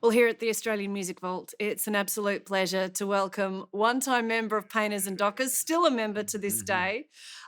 Well, here at the Australian Music Vault, it's an absolute pleasure to welcome one-time member of Painters and Dockers, still a member to this day,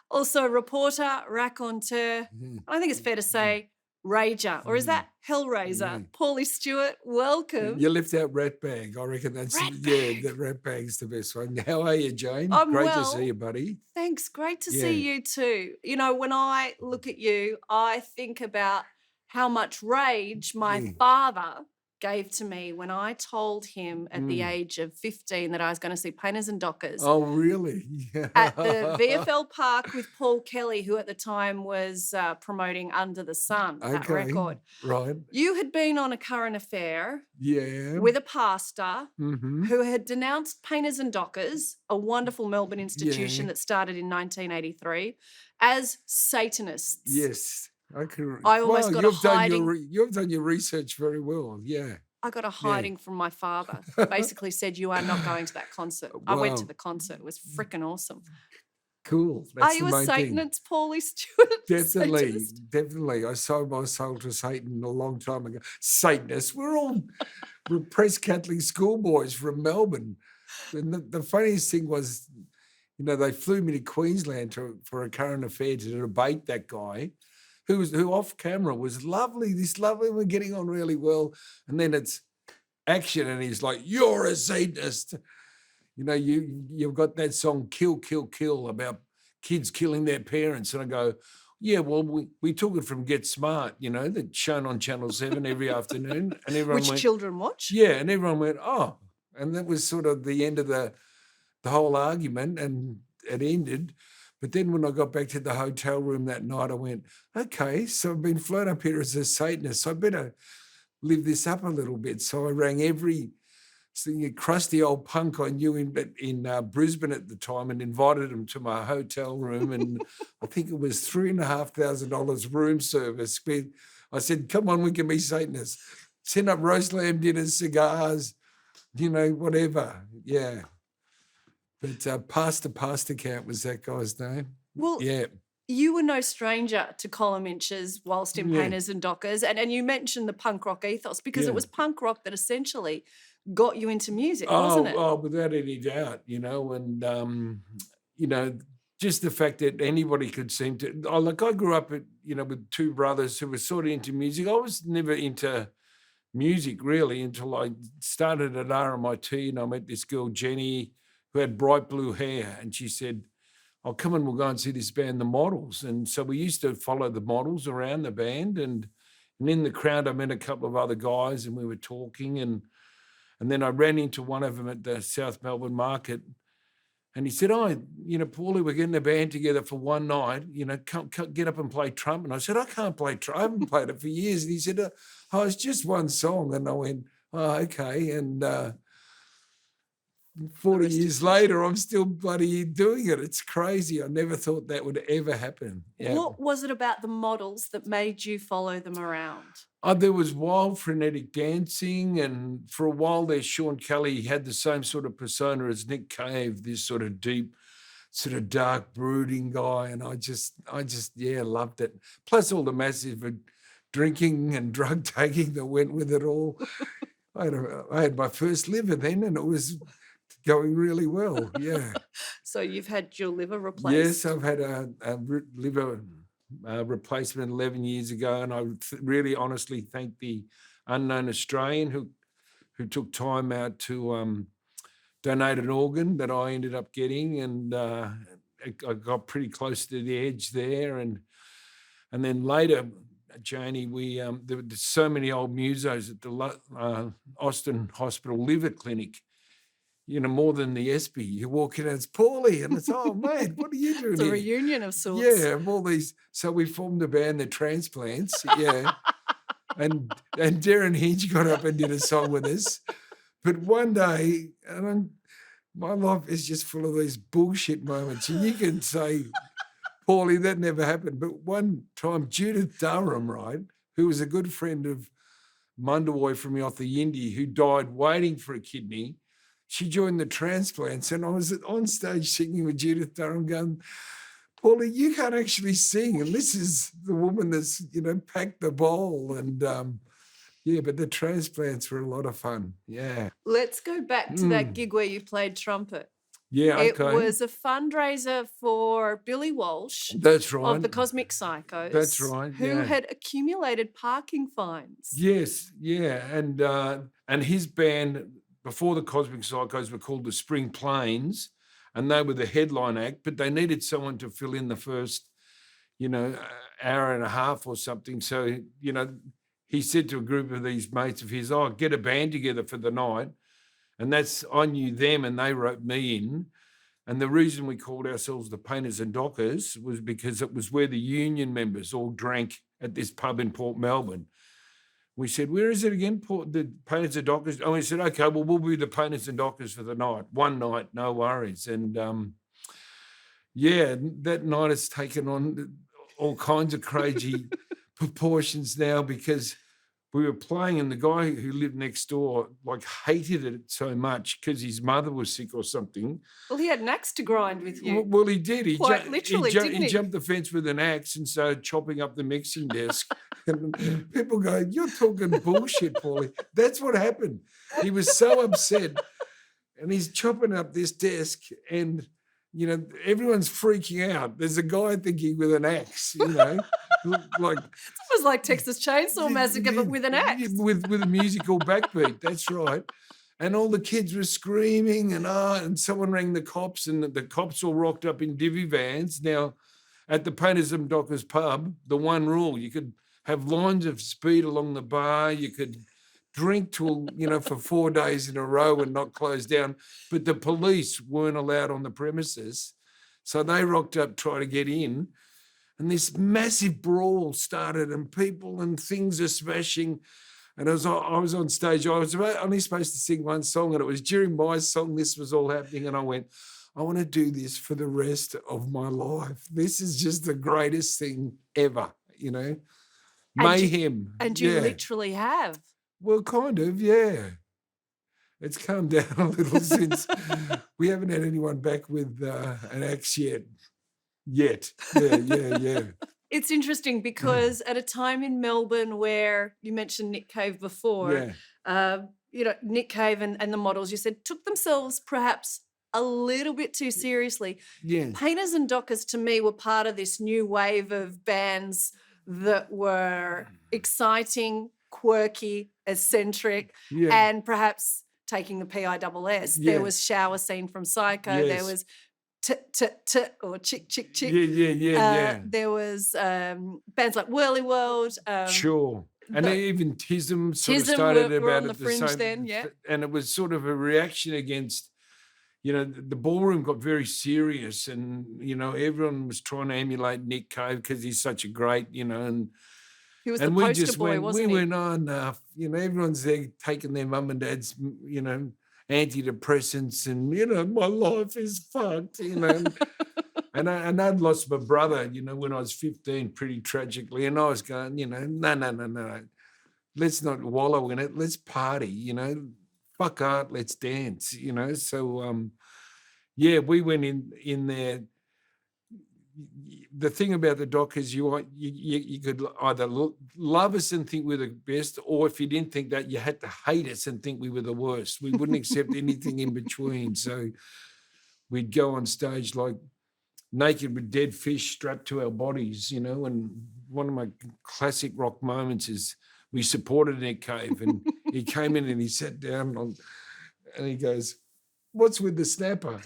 also reporter, raconteur, I think it's fair to say rager, or is that Yeah. Hellraiser? Paulie Stewart, welcome. You left out Rat Bag. I reckon that's Rat the Bag. Rat Bag's the best one. How are you, Jane? I'm Great to well. see you, buddy. Thanks, great to Yeah. see you too. You know, when I look at you, I think about how much rage my Yeah. father gave to me when I told him at the Mm. age of 15 that I was going to see Painters and Dockers Oh, really? at the VFL Park with Paul Kelly, who at the time was promoting Under the Sun, that Okay. record. Right. You had been on a current affair Yeah. with a pastor Mm-hmm. who had denounced Painters and Dockers, a wonderful Melbourne institution Yeah. that started in 1983, as Satanists. Yes. I can. I almost got a hiding. You've done your research very well. Yeah. I got a hiding from my father. Basically said, you are not going to that concert. I went to Wow. the concert. It was freaking awesome. Cool. That's Are you the a main thing. Satanist, Paulie Stewart? Definitely, Satanist? definitely. I sold my soul to Satan a long time ago. Satanists. We're all repressed Catholic schoolboys from Melbourne. And the funniest thing was, you know, they flew me to Queensland for a current affair to debate that guy, who off camera was lovely. We're getting on really well. And then it's action, and he's like, "You're a Satanist." You know, you've got that song "Kill, Kill, Kill" about kids killing their parents, and I go, "Yeah, well, we took it from Get Smart, you know, that's shown on Channel 7 every afternoon," and everyone Which went, children watch? "Yeah," and everyone went, "Oh," and that was sort of the end of the whole argument, and it ended. But then when I got back to the hotel room that night, I went, "Okay, so I've been flown up here as a Satanist, so I better live this up a little bit." So I rang every crusty old punk I knew in Brisbane at the time and invited them to my hotel room, and I think it was $3,500 room service. I said, "Come on, we can be Satanists. Send up roast lamb dinners, cigars, you know, whatever." Yeah. But Pastor Count was that guy's name. Well, Yeah. you were no stranger to column inches whilst in Yeah. Painters and Dockers, and you mentioned the punk rock ethos because Yeah. it was punk rock that essentially got you into music, wasn't it? Oh, without any doubt, you know, and you know, just the fact that anybody could seem to. Oh, like I grew up, with two brothers who were sort of into music. I was never into music really until I started at RMIT, and I met this girl Jenny who had bright blue hair, and she said, "Oh, come on, we'll go and see this band, The Models." And so we used to follow the Models around the band, and in the crowd I met a couple of other guys, and we were talking, and then I ran into one of them at the South Melbourne market, and he said, "Oh, Paulie, we're getting a band together for one night. Come get up and play trumpet." And I said, "I can't play trumpet. I haven't played it for years." And he said, "Oh, it's just one song." And I went, "Oh, okay." And 40 years later, I'm still bloody doing it. It's crazy. I never thought that would ever happen. Yeah. What was it about the Models that made you follow them around? There was wild, frenetic dancing, and for a while there, Sean Kelly had the same sort of persona as Nick Cave, this sort of deep, sort of dark, brooding guy, and I just, loved it. Plus all the massive drinking and drug taking that went with it all. I had my first liver then, and it was going really well. Yeah. So you've had your liver replaced? Yes, I've had a liver replacement 11 years ago, and I really honestly thank the unknown Australian who took time out to donate an organ that I ended up getting, and I got pretty close to the edge there, and then later, Janie, there were so many old musos at the Austin Hospital Liver Clinic. More than the ESPY. You walk in and it's Paulie, and it's, "Oh, mate, what are you doing It's a here?" reunion of sorts. Yeah, all these. So we formed a band, the Transplants. Yeah, and Darren Hinch got up and did a song with us. But one day, my life is just full of these bullshit moments, and you can say, "Paulie, that never happened." But one time, Judith Durham, right, who was a good friend of Mundawoy from Yotha Yindi, who died waiting for a kidney, she joined the Transplants, and I was on stage singing with Judith Durham going, "Paulie, you can't actually sing, and this is the woman that's, packed the bowl." And Yeah, but the transplants were a lot of fun. Yeah. Let's go back to that gig where you played trumpet. Yeah, It okay. was a fundraiser for Billy Walsh That's right. of the Cosmic Psychos. That's right, Who yeah. had accumulated parking fines. Yes, yeah. And his band, before the Cosmic Psychos, were called the Spring Plains, and they were the headline act, but they needed someone to fill in the first, hour and a half or something. So, he said to a group of these mates of his, "Oh, get a band together for the night." And I knew them and they wrote me in. And the reason we called ourselves the Painters and Dockers was because it was where the union members all drank at this pub in Port Melbourne. We said, "Where is it again? The Painters and Dockers?" And we said, "Okay, well, we'll be the Painters and Dockers for the night. One night, no worries." And that night has taken on all kinds of crazy proportions now, because we were playing and the guy who lived next door hated it so much because his mother was sick or something. Well, he had an axe to grind with you. Well, he did. He Quite literally, didn't he? He jumped the fence with an axe and started chopping up the mixing desk. And people go, "You're talking bullshit, Paulie." That's what happened. He was so upset and he's chopping up this desk and, everyone's freaking out. There's a guy thinking with an axe, like It was like Texas Chainsaw Massacre, but with an axe. with a musical backbeat. That's right. And all the kids were screaming and someone rang the cops, and the cops all rocked up in divvy vans. Now, at the Painters and Dockers pub, the one rule, you could have lines of speed along the bar, you could drink till, for 4 days in a row and not close down, but the police weren't allowed on the premises. So they rocked up, trying to get in. And this massive brawl started and people and things are smashing. And I was on stage. I was only supposed to sing one song, and it was during my song this was all happening. And I went, "I want to do this for the rest of my life. This is just the greatest thing ever, Mayhem." And you literally have. Well, kind of, yeah. It's calmed down a little since. We haven't had anyone back with an axe yet. Yeah. It's interesting because at a time in Melbourne where you mentioned Nick Cave before, Nick Cave and the models, you said, took themselves perhaps a little bit too seriously. Yeah. Painters and Dockers to me were part of this new wave of bands that were exciting, quirky, eccentric, and perhaps taking the PISS. There was Shower Scene from Psycho. Yes. There was T or Chick Chick Chick. Yeah. There was bands like Whirly World. Sure. And even Tism sort of Tism started were about on at the the fringe same. then, yeah. And it was sort of a reaction against, the ballroom got very serious, and everyone was trying to emulate Nick Cave because he's such a great, and he was the poster boy, wasn't he? We went, "Oh, enough." Everyone's there taking their mum and dad's, antidepressants, and my life is fucked. And I'd lost my brother, when I was 15, pretty tragically, and I was going, no, let's not wallow in it. Let's party, fuck art, let's dance, So, we went in there. The thing about the doc is you could either love us and think we're the best, or if you didn't think that, you had to hate us and think we were the worst. We wouldn't accept anything in between. So we'd go on stage like naked with dead fish strapped to our bodies, and one of my classic rock moments is we supported Nick Cave, and he came in and he sat down and he goes, "What's with the snapper?"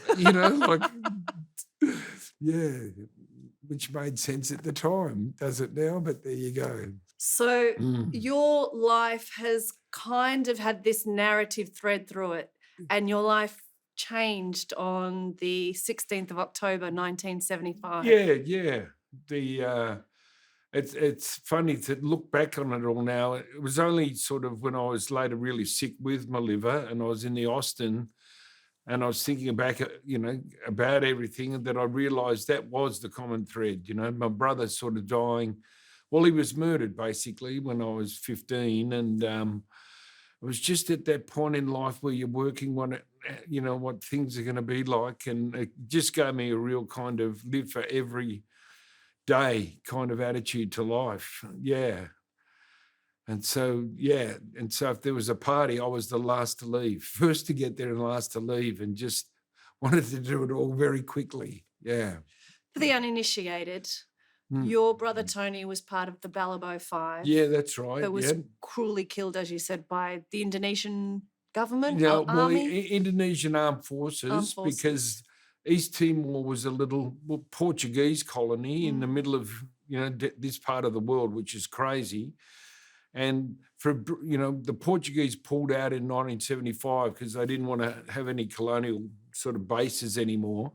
Which made sense at the time. Does it now? But there you go. So your life has kind of had this narrative thread through it, and your life changed on the 16th of October, 1975. Yeah. It's funny to look back on it all now. It was only sort of when I was later really sick with my liver, and I was in the Austin, and I was thinking back, about everything, and that I realised that was the common thread. My brother sort of dying. Well, he was murdered basically when I was 15, and it was just at that point in life where you're working on it, what things are going to be like, and it just gave me a real kind of live for every day kind of attitude to life. Yeah. And so, yeah, and so if there was a party, I was the last to leave, first to get there and last to leave, and just wanted to do it all very quickly. Yeah. For the uninitiated, your brother Tony was part of the Balbo Five. Yeah, that's right. That was cruelly killed, as you said, by the Indonesian government, army? Indonesian armed forces, because East Timor was a little Portuguese colony in the middle of, this part of the world, which is crazy. And the Portuguese pulled out in 1975 because they didn't want to have any colonial sort of bases anymore.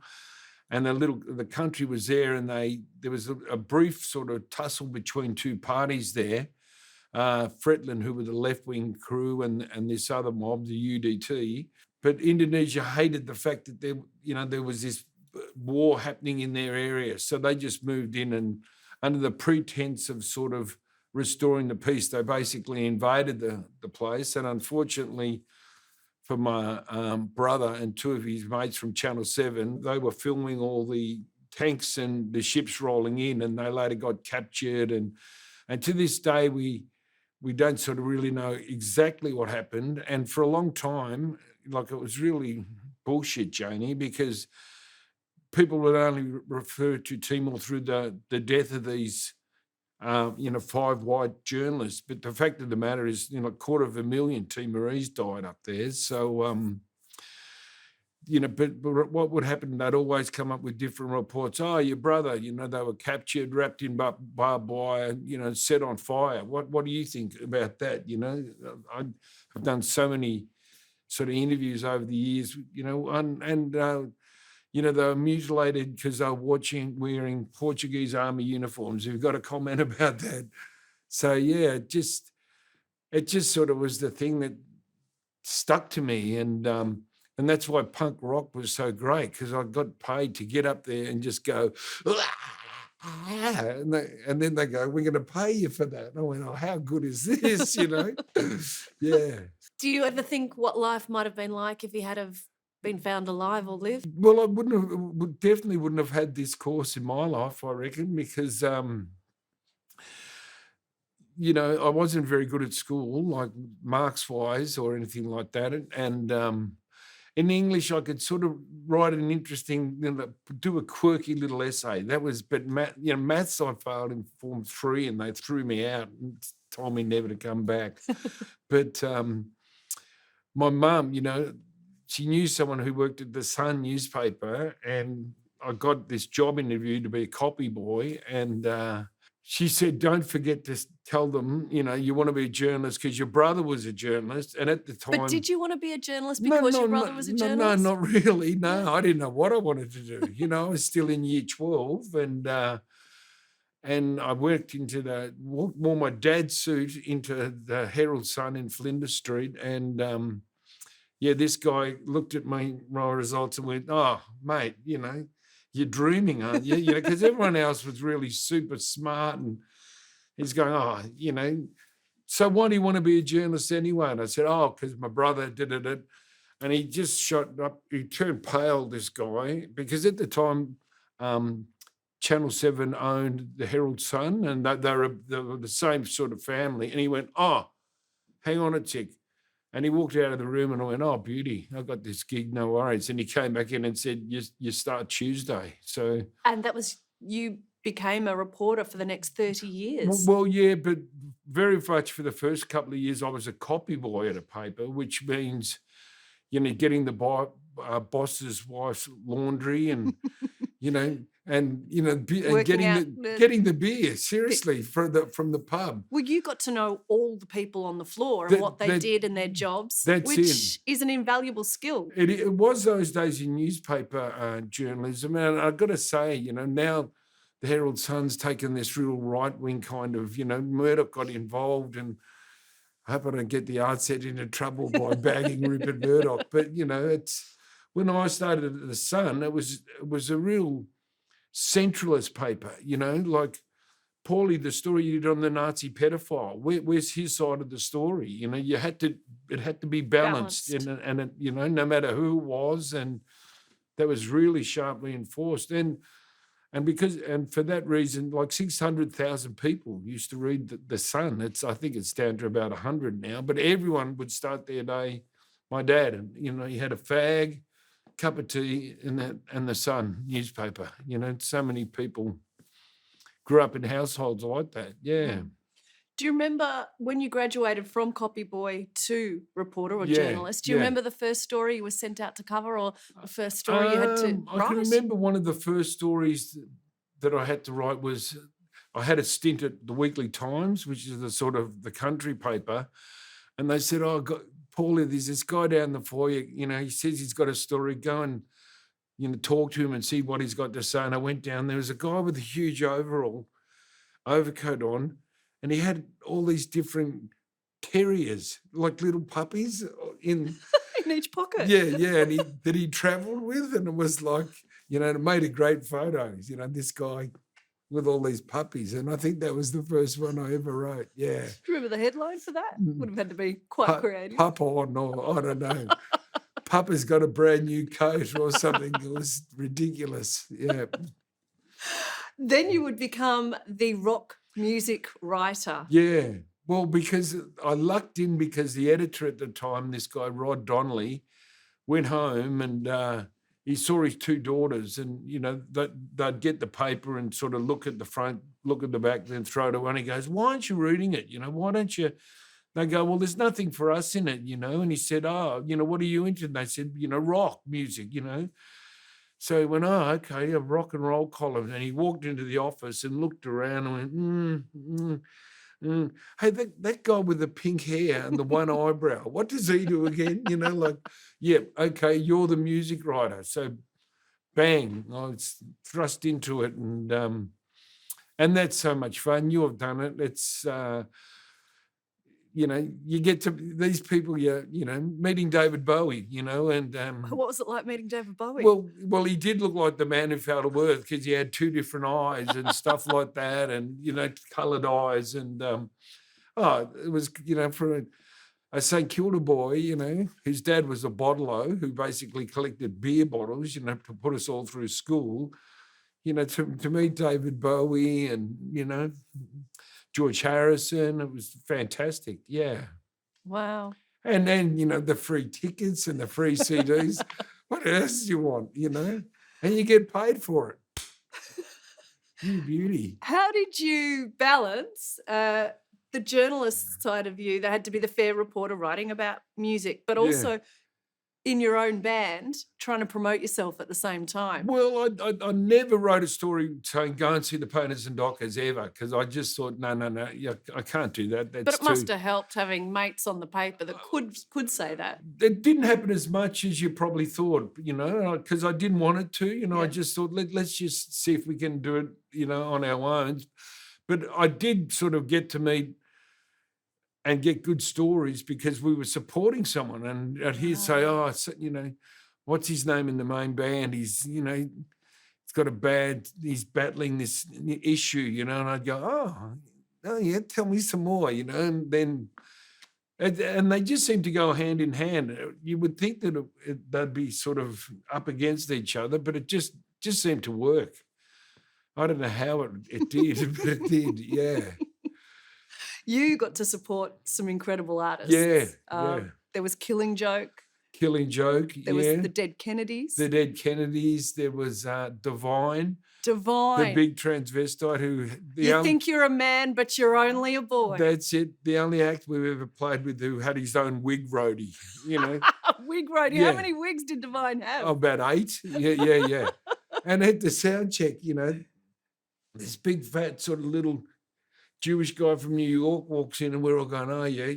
And the country was there, and there was a brief sort of tussle between two parties there. Fretland, who were the left-wing crew, and this other mob, the UDT. But Indonesia hated the fact that there was this war happening in their area. So they just moved in, and under the pretense of sort of restoring the peace, they basically invaded the place. And unfortunately for my brother and two of his mates from Channel 7, they were filming all the tanks and the ships rolling in, and they later got captured. And to this day, we don't sort of really know exactly what happened. And for a long time, it was really bullshit, Janie, because people would only refer to Timor through the death of these 5 white journalists. But the fact of the matter is, 250,000 Timorese died up there. So, but what would happen, they'd always come up with different reports. Oh, your brother, they were captured, wrapped in barbed wire, set on fire. What do you think about that? I've done so many sort of interviews over the years, they were mutilated because they were wearing Portuguese army uniforms. You've got a comment about that. So, yeah, it just sort of was the thing that stuck to me. And that's why punk rock was so great, because I got paid to get up there and just go, and then they go, we're going to pay you for that. And I went, oh, how good is this, Yeah. Do you ever think what life might have been like if he had have been found alive or lived? Well, I definitely wouldn't have had this course in my life, I reckon, because, I wasn't very good at school, like marks-wise or anything like that. And in English, I could sort of write an interesting, do a quirky little essay. But maths I failed in Form 3, and they threw me out and told me never to come back. But my mum, she knew someone who worked at the Sun newspaper, and I got this job interview to be a copy boy. And she said, don't forget to tell them, you want to be a journalist because your brother was a journalist. And at the time... But did you want to be a journalist because your brother was a journalist? No, not really. No, I didn't know what I wanted to do. I was still in year 12, and I worked wore my dad's suit into the Herald Sun in Flinders Street. And this guy looked at my results and went, oh, mate, you're dreaming, aren't you? Because everyone else was really super smart, and he's going, oh, so why do you want to be a journalist anyway? And I said, oh, because my brother did it. And he just shot up, he turned pale, this guy, because at the time, Channel 7 owned the Herald Sun, and they were the same sort of family. And he went, oh, hang on a tick. And he walked out of the room, and I went, oh, beauty, I got this gig, no worries. And he came back in and said, you start Tuesday. So, and that was, you became a reporter for the next 30 years. Well, yeah, but very much for the first couple of years, I was a copy boy at a paper, which means, getting the boss's wife's laundry and, and getting the beer, seriously, from the pub. Well, you got to know all the people on the floor and what they did and their jobs, which is an invaluable skill. It was those days in newspaper journalism, and I've got to say, now the Herald Sun's taken this real right-wing kind of, Murdoch got involved, and I hope I don't get the art set into trouble by bagging Rupert Murdoch. But, it's when I started at the Sun, it was a real centralist paper, like Paulie, the story you did on the Nazi pedophile. Where's his side of the story? It had to be balanced. And no matter who it was, and that was really sharply enforced. And And for that reason, like 600,000 people used to read the Sun. I think it's down to about 100 now, but everyone would start their day. My dad, and he had a fag, cup of tea, and the Sun newspaper. So many people grew up in households like that. Yeah. Do you remember when you graduated from copy boy to reporter or Yeah, journalist? Do you yeah. remember the first story you were sent out to cover, or the first story you had to I write? can remember one of the first stories that I had to write was I had a stint at the Weekly Times, which is the sort of the country paper, and they said, "Oh, Paulie, there's this guy down the foyer. He says he's got a story. Go and talk to him and see what he's got to say." And I went down. There was a guy with a huge overcoat on, and he had all these different terriers, like little puppies, in each pocket. Yeah, and he travelled with, and it was like, it made a great photo. This guy with all these puppies, and I think that was the first one I ever wrote. Yeah. Do you remember the headline for that? Would have had to be quite creative. Papa, no, I don't know. Papa's got a brand new coat or something. It was ridiculous. Yeah. Then you would become the rock music writer. Yeah. Well, because I lucked in because the editor at the time, this guy, Rod Donnelly, went home and he saw his two daughters and, they'd get the paper and sort of look at the front, look at the back, then throw it away. And he goes, "Why aren't you reading it? Why don't you?" They go, "Well, there's nothing for us in it, And he said, "Oh, what are you into?" And they said, rock music, So he went, "Oh, okay, a rock and roll column." And he walked into the office and looked around and went, "Hey, that guy with the pink hair and the one eyebrow, what does he do again?" Yeah, okay, you're the music writer. So bang, I was thrust into it, and that's so much fun. You have done it. It's you get to these people, meeting David Bowie, and what was it like meeting David Bowie? Well, he did look like the man who fell to earth because he had two different eyes and stuff like that, and coloured eyes, and it was for a St Kilda boy, whose dad was a bottler who basically collected beer bottles, to put us all through school, to meet David Bowie and George Harrison. It was fantastic. Yeah. Wow. And then, the free tickets and the free CDs. What else do you want, And you get paid for it. You beauty. How did you balance the journalist side of you? That had to be the fair reporter writing about music, but also in your own band, trying to promote yourself at the same time. Well, I never wrote a story saying go and see the Painters and Dockers ever, because I just thought, no, I can't do that. That's but it must have helped having mates on the paper that could say that. It didn't happen as much as you probably thought, because I didn't want it to. I just thought, let's just see if we can do it, on our own. But I did sort of get to meet and get good stories because we were supporting someone, and I'd hear say, "Oh, what's his name in the main band? He's he's battling this issue, and I'd go, oh yeah, tell me some more, and then, and they just seem to go hand in hand. You would think that they'd be sort of up against each other, but it just seemed to work. I don't know how it did, but it did, yeah. You got to support some incredible artists. Yeah. There was Killing Joke. There was the Dead Kennedys. There was Divine. Divine. The big transvestite who... You think you're a man, but you're only a boy. That's it. The only act we've ever played with who had his own wig roadie, Wig roadie. Yeah. How many wigs did Divine have? Oh, about 8. Yeah. And at the sound check, this big, fat, sort of little Jewish guy from New York walks in and we're all going, "Oh, yeah,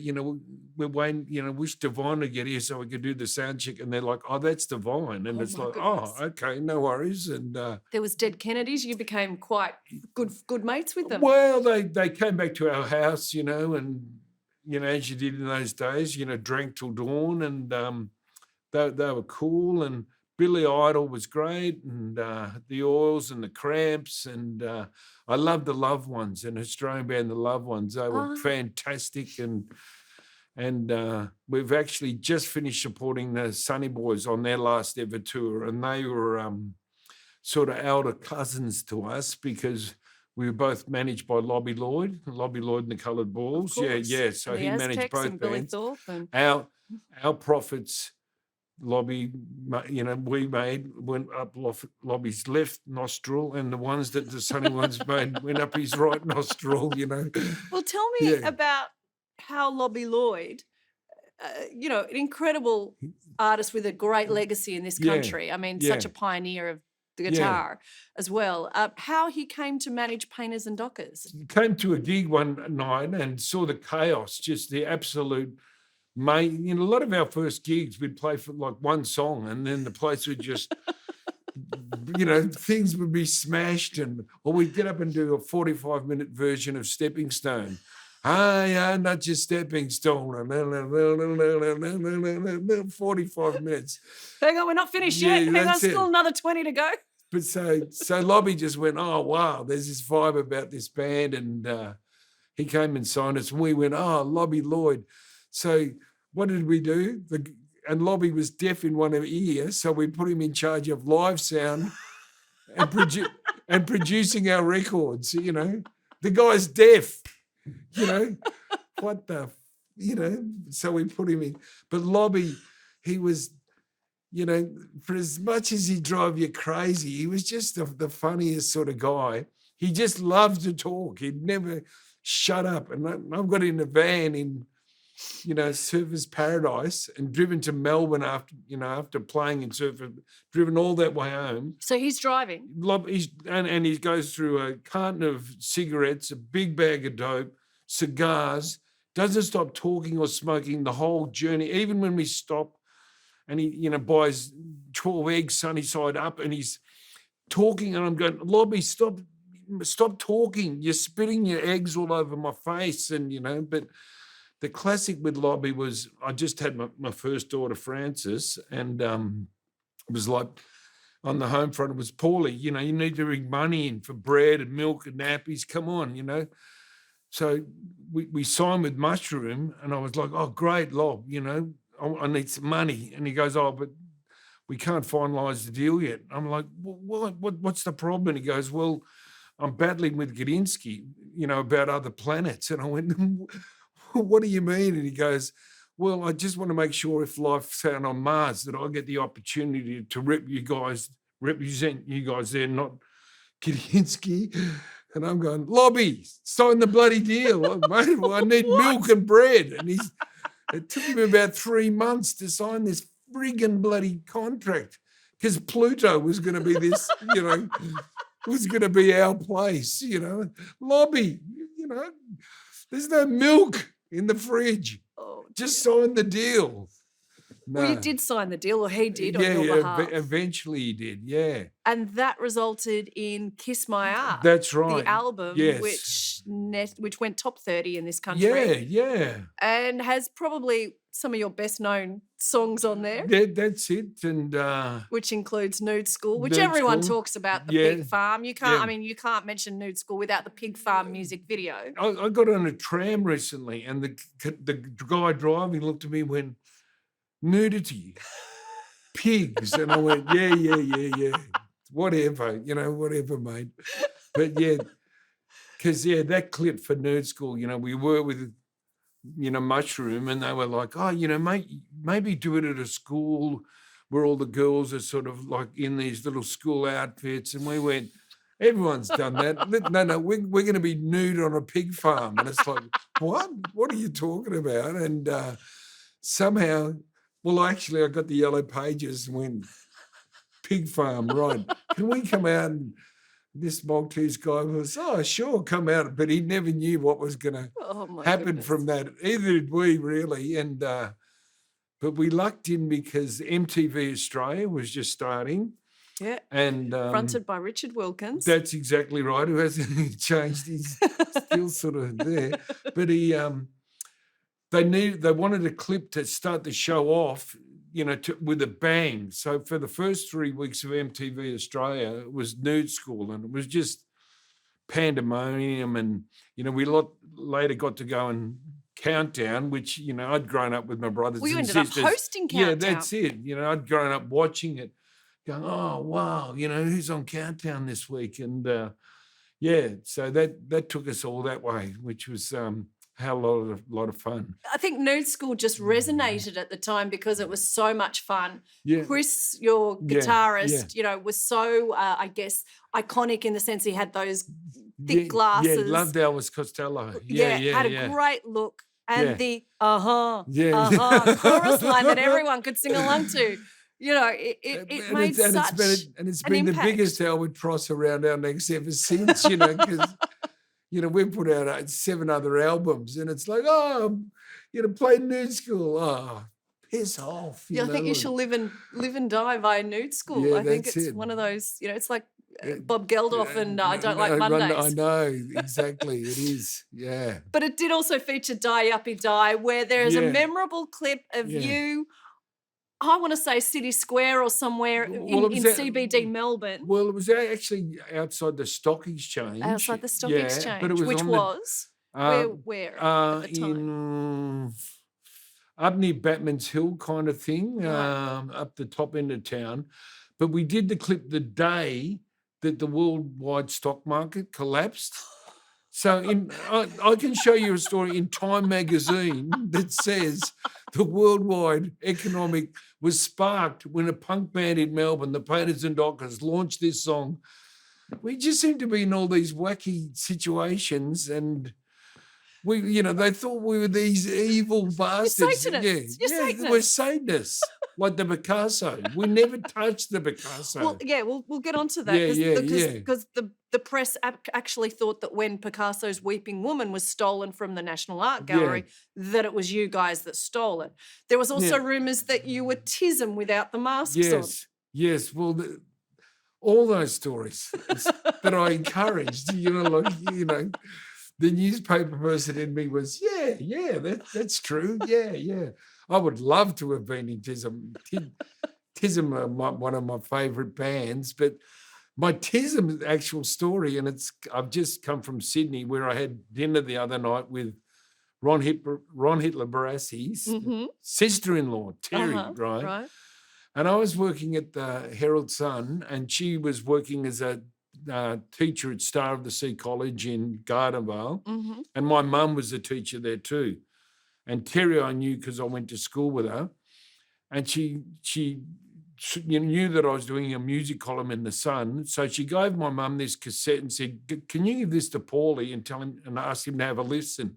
we're waiting, wish Divine to get here so we could do the sound check." And they're like, "Oh, that's Divine." And it's like, goodness. "Oh, okay, no worries." And there was Dead Kennedys. You became quite good mates with them. Well, they came back to our house, and, as you did in those days, drank till dawn, and they were cool. And Billy Idol was great, and the Oils and the Cramps, and I loved the Loved Ones, an Australian band, the Loved Ones. They were fantastic, and we've actually just finished supporting the Sunny Boys on their last ever tour, and they were sort of elder cousins to us because we were both managed by Lobby Lloyd and the Coloured Balls. Yeah. So and the he managed Aztecs both and Billy bands. Thorpe and Our profits, Lobby, we made went up Lobby's left nostril, and the ones that the Sunny ones made went up his right nostril. Well, tell me about how Lobby Lloyd, an incredible artist with a great legacy in this country. I mean, such a pioneer of the guitar as well. How he came to manage Painters and Dockers. He came to a gig one night and saw the chaos, just the absolute. A lot of our first gigs, we'd play for like one song, and then the place would just, things would be smashed, or we'd get up and do a 45-minute version of Stepping Stone. I'm not your stepping stone. 45 minutes. Hang on, we're not finished yet. Hang on, still another 20 to go. But so Lobby just went, oh, wow, there's this vibe about this band. And he came and signed us. And we went, oh, Lobby Lloyd. So what did we do? And Lobby was deaf in one ear. So we put him in charge of live sound and producing our records, The guy's deaf. What the, so we put him in. But Lobby, he was, for as much as he drove you crazy, he was just the funniest sort of guy. He just loved to talk. He'd never shut up. And I've got in a van in, Surfers Paradise and driven to Melbourne after playing in Surfers, driven all that way home. So he's driving. And he goes through a carton of cigarettes, a big bag of dope, cigars, doesn't stop talking or smoking the whole journey, even when we stop, and he, buys 12 eggs sunny side up, and he's talking, and I'm going, Lobby, stop talking. You're spitting your eggs all over my face, and, but the classic with Lobby was I just had my first daughter, Frances, and it was like on the home front, it was Paulie, you need to bring money in for bread and milk and nappies. Come on, So we signed with Mushroom, and I was like, oh, great, Lob, I need some money. And he goes, oh, but we can't finalise the deal yet. I'm like, what's the problem? And he goes, well, I'm battling with Gadinsky, about other planets. And I went, what do you mean? And he goes, well, I just want to make sure if life's found on Mars that I get the opportunity to represent you guys there, not Gadinsky. And I'm going, Lobby, sign the bloody deal. Mate, I need milk and bread. And it took him about 3 months to sign this friggin' bloody contract because Pluto was going to be this, was going to be our place, Lobby, there's no milk in the fridge. Oh, just sign the deal. No. Well, you did sign the deal, or he did on your behalf. Eventually he did, yeah. And that resulted in Kiss My Art. That's right. The album, yes. which went top 30 in this country. Yeah. And has probably some of your best-known songs on there. That's it. And which includes Nude School, which everyone talks about, the pig farm. You can't, you can't mention Nude School without the pig farm music video. I got on a tram recently, and the guy driving looked at me and went, nudity, pigs. And I went, yeah. Whatever, whatever, mate. But because, that clip for Nude School, we were with, Mushroom, and they were like, oh, mate, maybe do it at a school where all the girls are sort of like in these little school outfits. And we went, everyone's done that. No, we're going to be nude on a pig farm. And it's like, what? What are you talking about? And somehow, well, actually, I got the yellow pages and went, pig farm, right. Can we come out? And this Maltese guy was, oh, sure, come out. But he never knew what was going to happen from that. Either did we, really. And but we lucked in because MTV Australia was just starting. Yeah. And fronted by Richard Wilkins. That's exactly right. Who hasn't changed. He's still sort of there. But he they wanted a clip to start the show off, with a bang. So for the first 3 weeks of MTV Australia, it was Nude School, and it was just pandemonium. And, we later got to go and Countdown, which, I'd grown up with my brothers and sisters. You ended up hosting Countdown. Yeah, that's it. I'd grown up watching it. going, oh, wow, who's on Countdown this week? And so that took us all that way, which was a lot of fun. I think Nude School just resonated at the time because it was so much fun. Yeah. Chris, your Yeah, guitarist, was so, I guess, iconic in the sense he had those thick glasses. Yeah, loved Elvis Costello. Had a great look. And the chorus line that everyone could sing along to. It made such it's been the biggest albatross around our necks ever since, because we've put out 7 other albums, and it's like, play Nude School. Oh, piss off. I think you shall live and die via Nude School. Yeah, I think it's one of those, it's like Bob Geldof and I Don't Like Mondays. I know, exactly. It is, yeah. But it did also feature Die Yuppie Die, where there is a memorable clip of you, I want to say City Square or somewhere in CBD Melbourne. Well, it was actually outside the Stock Exchange. Outside the Stock Exchange, but it was where at the time? Up near Batman's Hill kind of thing, up the top end of town. But we did the clip the day that the worldwide stock market collapsed. So I can show you a story in Time magazine that says the worldwide economic was sparked when a punk band in Melbourne, the Painters and Dockers, launched this song. We just seem to be in all these wacky situations, and they thought we were these evil bastards. Satanists. You're Satanists. We're Satanists. Like the Picasso. We never touched the Picasso. Well, we'll get onto that. Because the press actually thought that when Picasso's Weeping Woman was stolen from the National Art Gallery, that it was you guys that stole it. There was also rumours that you were Tism without the masks on. Yes. Well, all those stories that I encouraged, the newspaper person in me was, that's true. Yeah. I would love to have been in Tism. Tism are one of my favourite bands, but my Tism actual story, and I've just come from Sydney where I had dinner the other night with Ron Hitler Barassi's sister-in-law, Terry, right? And I was working at the Herald Sun, and she was working as a teacher at Star of the Sea College in Gardenvale, and my mum was a teacher there too. And Terry I knew because I went to school with her, and she knew that I was doing a music column in the Sun, so she gave my mum this cassette and said, "Can you give this to Paulie and tell him and ask him to have a listen?"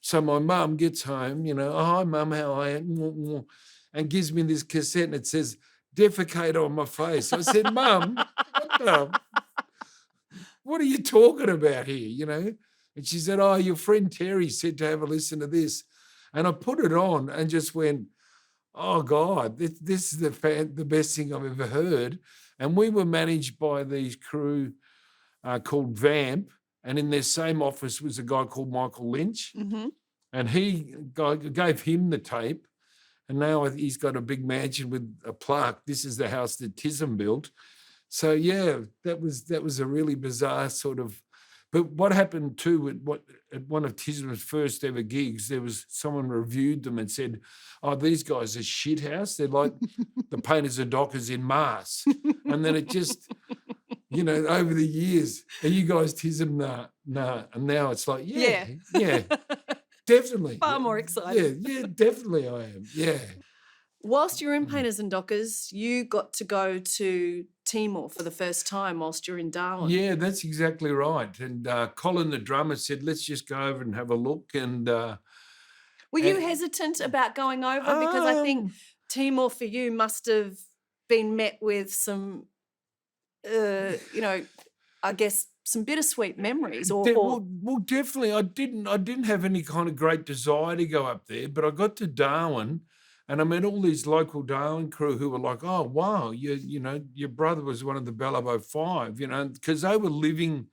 So my mum gets home, "Oh, hi mum, how are you?" and gives me this cassette, and it says "defecate on my face." I said, "Mum, what are you talking about here?" And she said, "Oh, your friend Terry said to have a listen to this." And I put it on and just went, "Oh God, this is the best thing I've ever heard." And we were managed by these crew called Vamp, and in their same office was a guy called Michael Lynch, and he gave him the tape, and now he's got a big mansion with a plaque. This is the house that Tism built. So that was a really bizarre sort of. But what happened too at one of Tism's first ever gigs, there was someone reviewed them and said, "Oh, these guys are shithouse. They're like the Painters and Dockers in Mars." And then it just, over the years, are you guys Tism? Nah. And now it's like, yeah, definitely. Far more exciting. Yeah, definitely I am. Yeah. Whilst you're in Painters and Dockers, you got to go to Timor for the first time whilst you're in Darwin. Yeah, that's exactly right. And Colin, the drummer, said, "Let's just go over and have a look." And were you hesitant about going over? Because I think Timor for you must have been met with some, I guess some bittersweet memories. Well, definitely. I didn't have any kind of great desire to go up there, but I got to Darwin. And I met all these local Darwin crew who were like, "Oh, wow, your brother was one of the Balbo 5, because they were living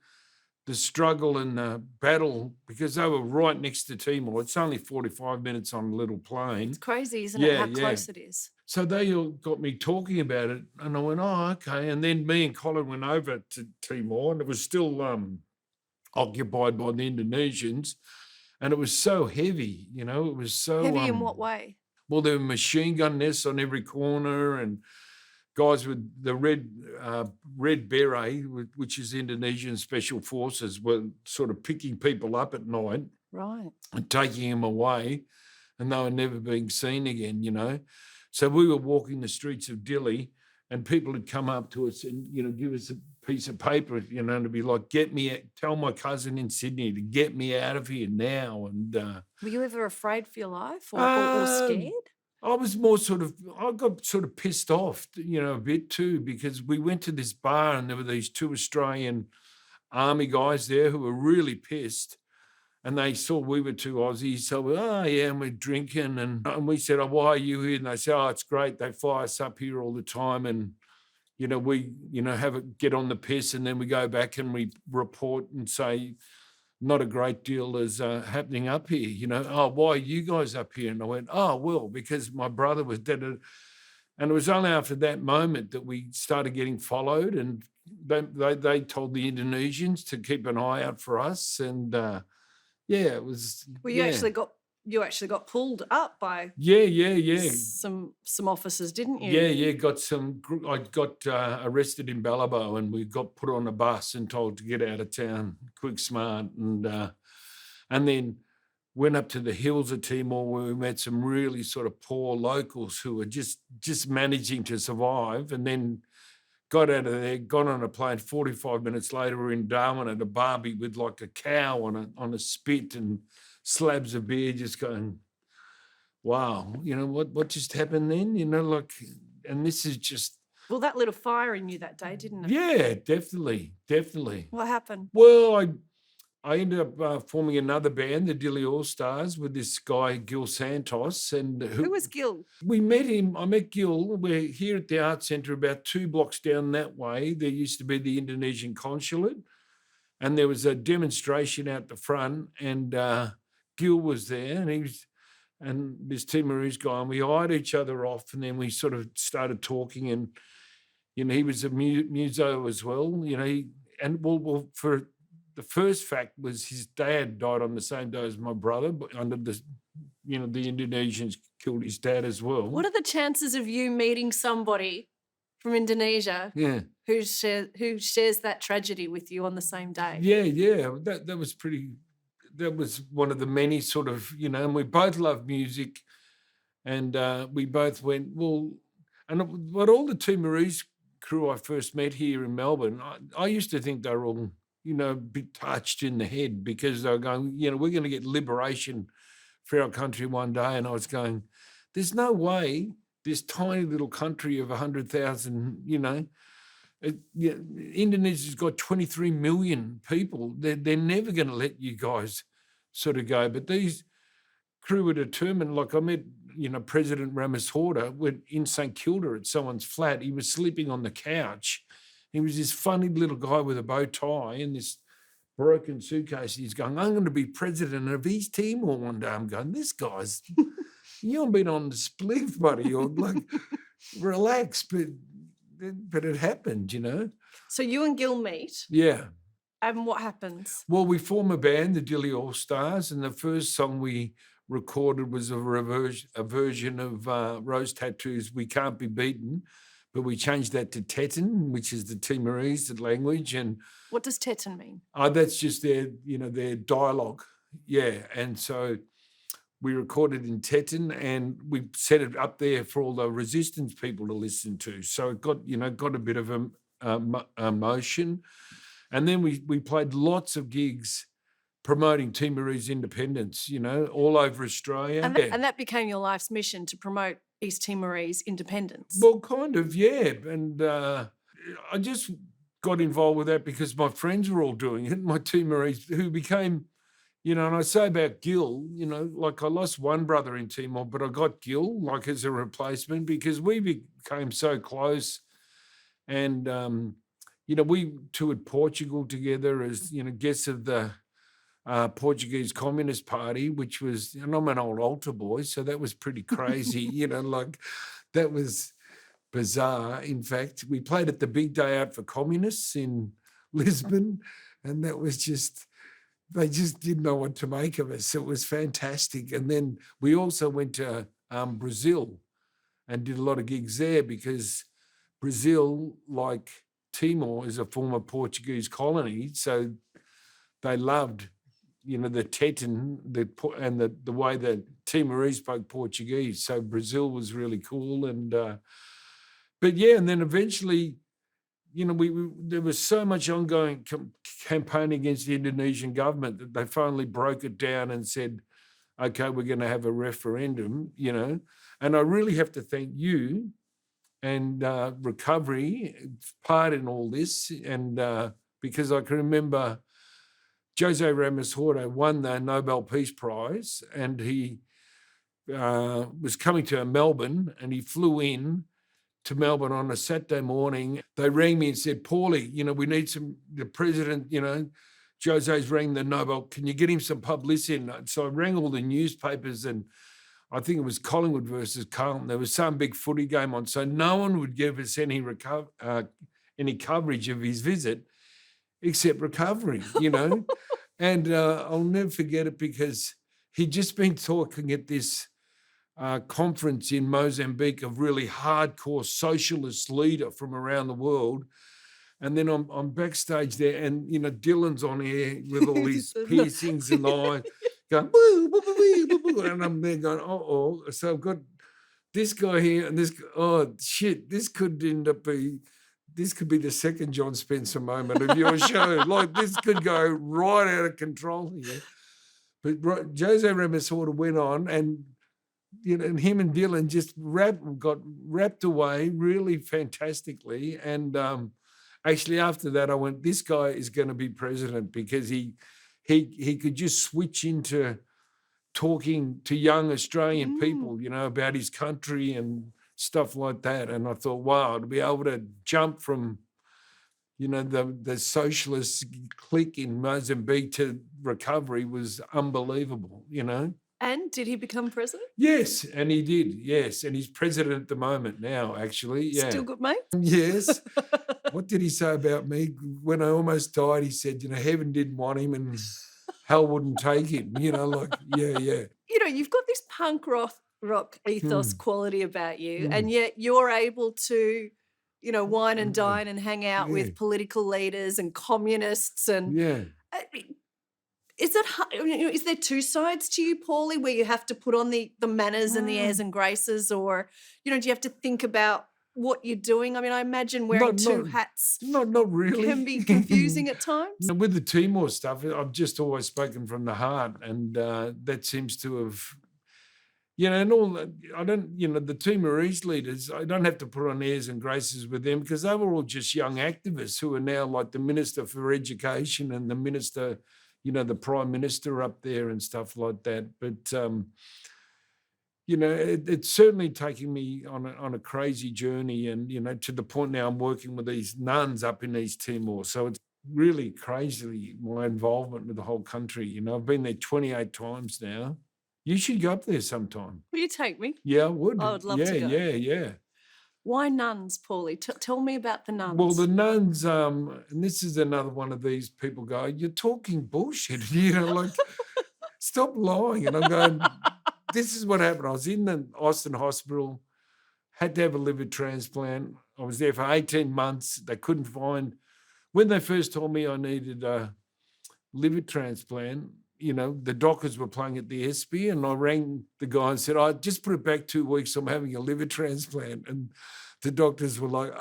the struggle and the battle because they were right next to Timor. It's only 45 minutes on a little plane. It's crazy, isn't it, how close it is? So they all got me talking about it, and I went, "Oh, okay." And then me and Colin went over to Timor, and it was still occupied by the Indonesians, and it was so heavy, it was so... Heavy in what way? Well, there were machine gun nests on every corner, and guys with the red beret, which is Indonesian Special Forces, were sort of picking people up at night Right. and taking them away, and they were never being seen again, you know. So we were walking the streets of Dili, and people would come up to us and, you know, give us a piece of paper, you know, to be like, tell my cousin in Sydney to get me out of here now. And Were you ever afraid for your life or scared? I was more I got sort of pissed off, you know, a bit too, because we went to this bar and there were these two Australian army guys there who were really pissed. And they saw we were two Aussies, so and we're drinking, and we said, why are you here? And they said, it's great. They fly us up here all the time, and you know we, you know, get on the piss, and then we go back and we report and say, not a great deal is happening up here. You know, why are you guys up here? And I went, well, because my brother was dead, and it was only after that moment that we started getting followed, and they told the Indonesians to keep an eye out for us, and. It was. Well, you actually got pulled up by some officers, didn't you? Yeah. I got arrested in Balbo, and we got put on a bus and told to get out of town, quick, smart, and then went up to the hills of Timor where we met some really sort of poor locals who were just managing to survive, and then. Got out of there, got on a plane. 45 minutes later, we're in Darwin at a barbie with like a cow on a spit and slabs of beer, just going, wow, you know, what just happened then? You know, like, and this is just. Well, that lit a fire in you that day, didn't it? Yeah, definitely. What happened? Well, I ended up forming another band, the Dili Allstars, with this guy, Gil Santos. And who was Gil? We met him. I met Gil. We're here at the Art Centre about 2 blocks down that way. There used to be the Indonesian consulate, and there was a demonstration out the front, and Gil was there, and this Timorese guy, and we eyed each other off, and then we sort of started talking, and, you know, he was a muso as well, you know, for the first fact was his dad died on the same day as my brother, but under the, you know, the Indonesians killed his dad as well. What are the chances of you meeting somebody from Indonesia who shares that tragedy with you on the same day? Yeah. That was one of the many sort of, you know, and we both love music, and we both went, but all the Timorese crew I first met here in Melbourne, I used to think they were all, you know, a bit touched in the head because they were going, you know, we're going to get liberation for our country one day. And I was going, there's no way this tiny little country of 100,000, you know, Indonesia's got 23 million people. They're never going to let you guys sort of go. But these crew were determined. Like I met, you know, President Ramos Horta in St Kilda at someone's flat. He was sleeping on the couch. He was this funny little guy with a bow tie and this broken suitcase. He's going, I'm going to be president of East Timor one day. I'm going, this guy's, you haven't been on the spliff, buddy. Or like, relax. But it happened, you know. So you and Gil meet. Yeah. And what happens? Well, we form a band, the Dili Allstars, and the first song we recorded was a version of Rose Tattoo's We Can't Be Beaten. But we changed that to Tetin, which is the Timorese language. And what does Tetin mean? That's just their dialogue. Yeah. And so we recorded in Tetin, and we set it up there for all the resistance people to listen to. So it got a bit of a motion. And then we played lots of gigs promoting Timorese independence, you know, all over Australia. And that became your life's mission, to promote East Timorese independence. Well, kind of, yeah. And I just got involved with that because my friends were all doing it, my Timorese, who became, you know, and I say about Gil, you know, like I lost one brother in Timor, but I got Gil, like, as a replacement because we became so close. And, you know, we toured Portugal together as, you know, guests of the Portuguese Communist Party, which was, and I'm an old altar boy, so that was pretty crazy, you know, like that was bizarre. In fact, we played at the big day out for communists in Lisbon, and that was just, they just didn't know what to make of us. It was fantastic. And then we also went to Brazil and did a lot of gigs there because Brazil, like Timor, is a former Portuguese colony, so they loved, the Teton, and the way that Timorese spoke Portuguese. So Brazil was really cool, and but yeah, and then eventually, we there was so much ongoing campaign against the Indonesian government that they finally broke it down and said, okay, we're going to have a referendum, and I really have to thank you and recovery part in all this, and because I can remember Jose Ramos Horta won the Nobel Peace Prize, and he was coming to Melbourne, and he flew in to Melbourne on a Saturday morning. They rang me and said, Paulie, we need the president, Jose's rang the Nobel, can you get him some publicity? So I rang all the newspapers, and I think it was Collingwood versus Carlton. There was some big footy game on, so no one would give us any coverage of his visit except recovery, And I'll never forget it, because he'd just been talking at this conference in Mozambique of really hardcore socialist leader from around the world. And then I'm backstage there, and Dylan's on air with all these piercings and eyes going, boo, boo, boo, boo, boo, and I'm there going, so I've got this guy here and this. Oh shit, this could be the second John Spencer moment of your show. Like, this could go right out of control here. But Jose Ramos Horta went on, and and him and Dylan just got wrapped away really fantastically. And actually, after that, I went, this guy is going to be president, because he could just switch into talking to young Australian people, about his country and stuff like that. And I thought, wow, to be able to jump from, the socialist clique in Mozambique to recovery was unbelievable, And did he become president? Yes, and he did, yes. And he's president at the moment now, actually. Yeah. Still good mates? Yes. What did he say about me? When I almost died, he said, heaven didn't want him and hell wouldn't take him, yeah. You've got this punk rock ethos quality about you, and yet you're able to, wine and dine and hang out with political leaders and communists and is there two sides to you, Paulie, where you have to put on the manners and the airs and graces, or do you have to think about what you're doing? I mean, I imagine wearing two hats not really can be confusing at times. With the Timor stuff, I've just always spoken from the heart, and that seems to have, and all that. I don't, the Timorese leaders, I don't have to put on airs and graces with them, because they were all just young activists who are now like the Minister for Education and the Minister, the Prime Minister up there and stuff like that. But, it's certainly taking me on a crazy journey, and, to the point now I'm working with these nuns up in East Timor. So it's really crazily my involvement with the whole country. I've been there 28 times now. You should go up there sometime. Will you take me? Yeah, I would. I would love to go. Yeah. Why nuns, Paulie? Tell me about the nuns. Well, the nuns, and this is another one of these people go, you're talking bullshit, like, stop lying. And I'm going, this is what happened. I was in the Austin hospital, had to have a liver transplant. I was there for 18 months. They couldn't find, when they first told me I needed a liver transplant, the doctors were playing at the SB, and I rang the guy and said, I just put it back 2 weeks, I'm having a liver transplant. And the doctors were like,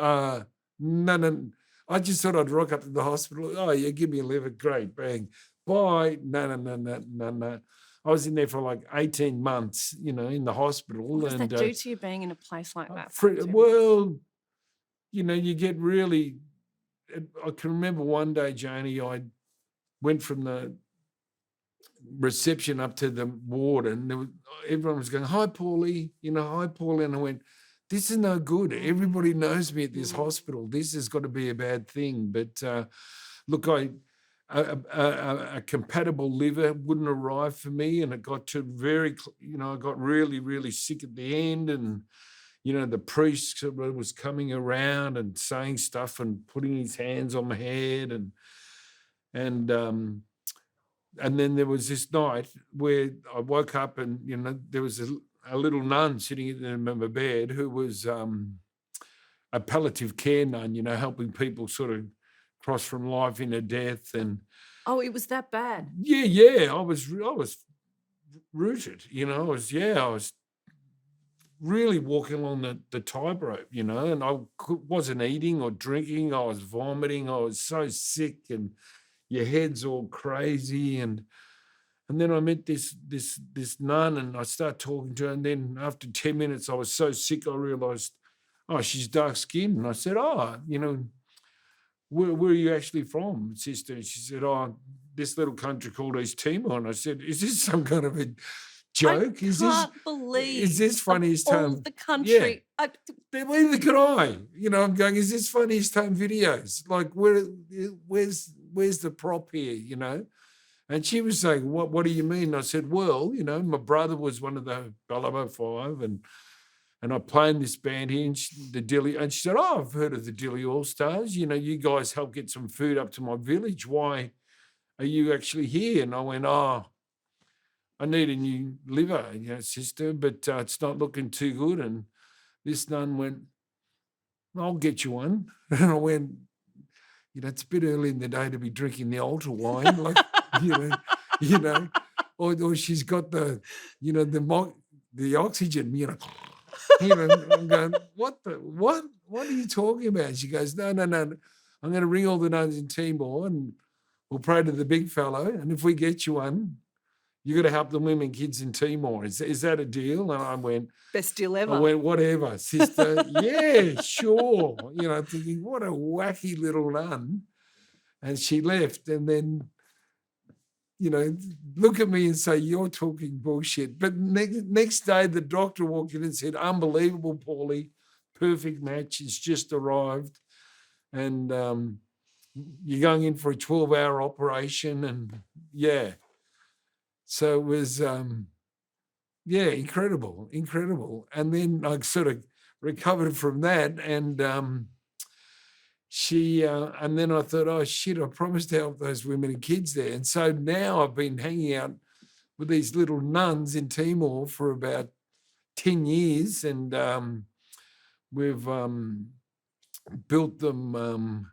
no. I just thought I'd rock up to the hospital. Oh, yeah, give me a liver. Great, bang. Bye. No. I was in there for like 18 months, in the hospital. What does that do to you being in a place like that? Well, you get really, I can remember one day, Janie, I went from the reception up to the ward, and everyone was going, hi, Paulie, hi, Paulie. And I went, this is no good. Everybody knows me at this hospital. This has got to be a bad thing. But look, a compatible liver wouldn't arrive for me, and it got to I got really, really sick at the end, and the priest was coming around and saying stuff and putting his hands on my head, and then there was this night where I woke up, and there was a little nun sitting in my bed who was a a palliative care nun, helping people sort of cross from life into death. And Oh, it was that bad. yeah, I was rooted, I was really walking along the tightrope, and I wasn't eating or drinking. I was vomiting. I was so sick, and your head's all crazy. And then I met this nun, and I started talking to her. And then after 10 minutes, I was so sick, I realised, oh, she's dark skinned. And I said, oh, where are you actually from, sister? And she said, oh, this little country called East Timor. And I said, is this some kind of a joke? I can't believe is this funniest all home? the country. Yeah. Neither could I. I'm going, is this funniest home videos? Like, where's the prop here, And she was saying, what do you mean? And I said, well, my brother was one of the Balbo Five, and I play in this band here, and she said, oh, I've heard of the Dili Allstars. You guys help get some food up to my village. Why are you actually here? And I went, oh, I need a new liver, sister, but it's not looking too good. And this nun went, I'll get you one. And I went, it's a bit early in the day to be drinking the altar wine, like, or she's got the oxygen, I'm going, what are you talking about? She goes, no, I'm going to ring all the nuns in Timor and we'll pray to the big fellow. And if we get you one, you're going to help the women and kids in Timor. Is that a deal? And I went, best deal ever. I went, whatever, sister. Yeah, sure. Thinking, what a wacky little nun. And she left. And then, look at me and say, you're talking bullshit. But next day, the doctor walked in and said, unbelievable, Paulie, perfect match. It's just arrived. And you're going in for a 12-hour operation. And, yeah. So it was, incredible. And then I sort of recovered from that. And and then I thought, oh, shit, I promised to help those women and kids there. And so now I've been hanging out with these little nuns in Timor for about 10 years. And we've built them,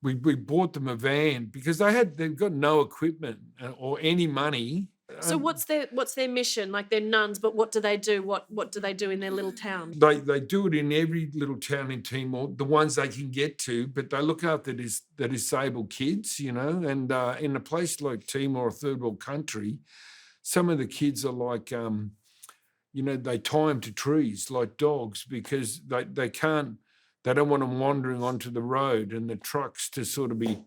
we bought them a van because they've got no equipment or any money. So what's their mission? Like, they're nuns, but what do they do? What do they do in their little town? They do it in every little town in Timor, the ones they can get to, but they look after the disabled kids, and in a place like Timor, a third world country, some of the kids are like, they tie them to trees like dogs because they don't want them wandering onto the road and the trucks to sort of be,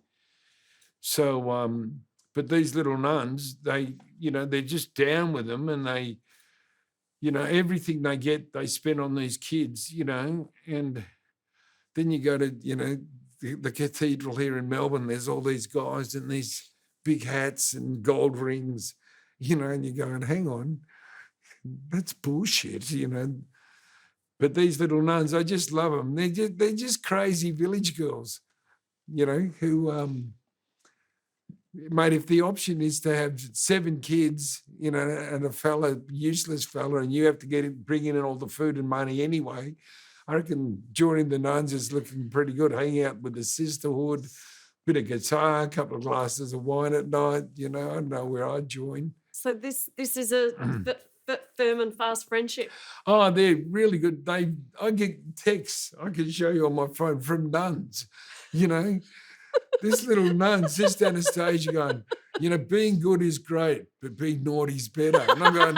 so, but these little nuns, they're just down with them, and they, everything they get, they spend on these kids, and then you go to, the cathedral here in Melbourne, there's all these guys in these big hats and gold rings, and you're going, hang on, that's bullshit, But these little nuns, I just love them. They're just crazy village girls, who, mate, if the option is to have 7 kids, and a useless fella, and you have to bring in all the food and money anyway, I reckon joining the nuns is looking pretty good, hanging out with the sisterhood, bit of guitar, a couple of glasses of wine at night, I don't know where I'd join. So this is a firm and fast friendship. Oh, they're really good. I get texts, I can show you on my phone, from nuns, This little nun's just down the stage going, being good is great, but being naughty is better. And I'm going,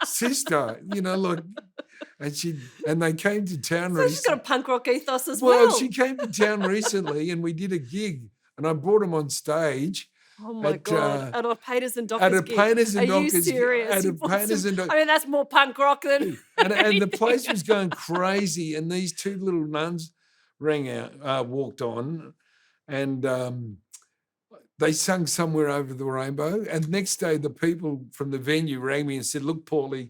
sister, look, and they came to town recently. She's got a punk rock ethos as well. Well, she came to town recently and we did a gig and I brought them on stage. Oh my God! At a Painters and Dockers At a gig. Painters and Dockers. Are you serious? At a Painters and Dockers. I mean, that's more punk rock than. And the place was going crazy, and these 2 little nuns walked on, and they sung Somewhere Over the Rainbow. And next day, the people from the venue rang me and said, "Look, Paulie,